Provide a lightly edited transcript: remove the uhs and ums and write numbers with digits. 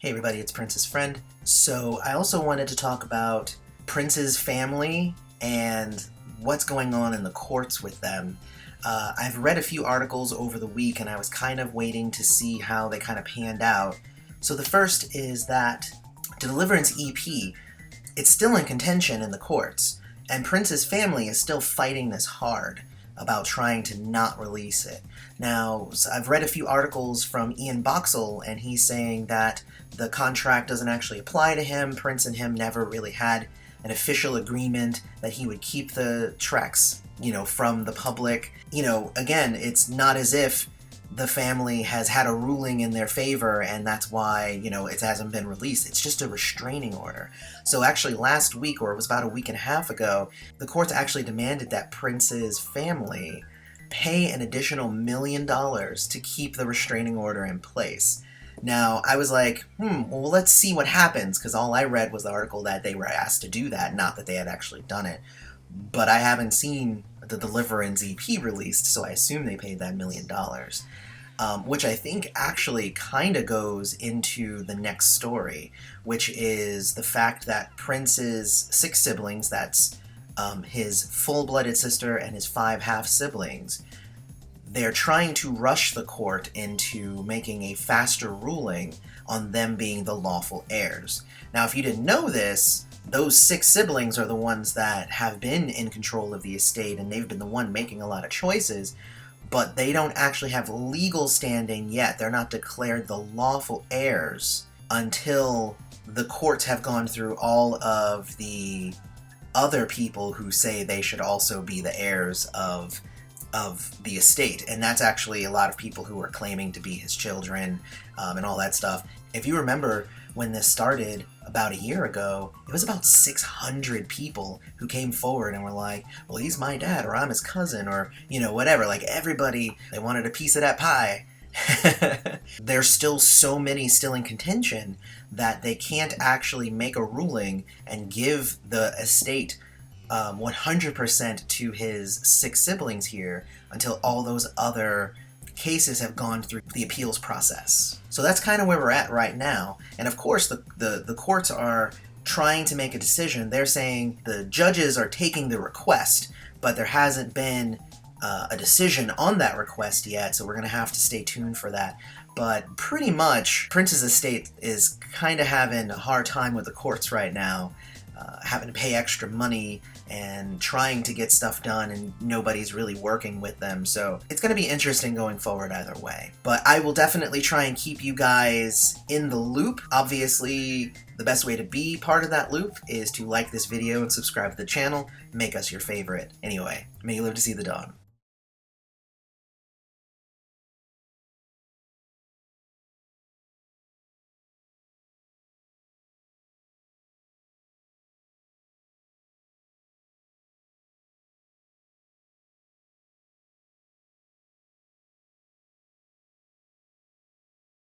Hey everybody, it's Prince's friend. So I also wanted to talk about Prince's family and what's going on in the courts with them. I've read a few articles over the week and I was kind of waiting to see how they kind of panned out. So the first is that Deliverance EP, it's still in contention in the courts, and Prince's family is still fighting this hard about trying to not release it. Now, I've read a few articles from Ian Boxall, and he's saying that the contract doesn't actually apply to him. Prince and him never really had an official agreement that he would keep the tracks, from the public. Again, it's not as if the family has had a ruling in their favor and that's why, it hasn't been released. It's just a restraining order. So actually last week, or it was about a week and a half ago, the courts actually demanded that Prince's family pay an additional $1 million to keep the restraining order in place. Now, I was like, well, let's see what happens, because all I read was the article that they were asked to do that, not that they had actually done it. But I haven't seen the Deliverance EP released, so I assume they paid that $1 million. Which I think actually kind of goes into the next story, which is the fact that Prince's 6 siblings, that's his full-blooded sister and his 5 half-siblings, they're trying to rush the court into making a faster ruling on them being the lawful heirs. Now, if you didn't know this, those 6 siblings are the ones that have been in control of the estate, and they've been the one making a lot of choices, but they don't actually have legal standing yet. They're not declared the lawful heirs until the courts have gone through all of the other people who say they should also be the heirs of the estate. And that's actually a lot of people who are claiming to be his children and all that stuff. If you remember when this started about a year ago, it was about 600 people who came forward and were like, well, he's my dad, or I'm his cousin, or, whatever. Like, everybody, they wanted a piece of that pie. There's still so many still in contention that they can't actually make a ruling and give the estate 100% to his 6 siblings here until all those other cases have gone through the appeals process. So that's kind of where we're at right now. And of course, the courts are trying to make a decision. They're saying the judges are taking the request, but there hasn't been a decision on that request yet, so we're going to have to stay tuned for that. But pretty much, Prince's estate is kind of having a hard time with the courts right now, having to pay extra money and trying to get stuff done, and nobody's really working with them. So it's going to be interesting going forward either way. But I will definitely try and keep you guys in the loop. Obviously, the best way to be part of that loop is to like this video and subscribe to the channel. Make us your favorite. Anyway, may you live to see the dawn.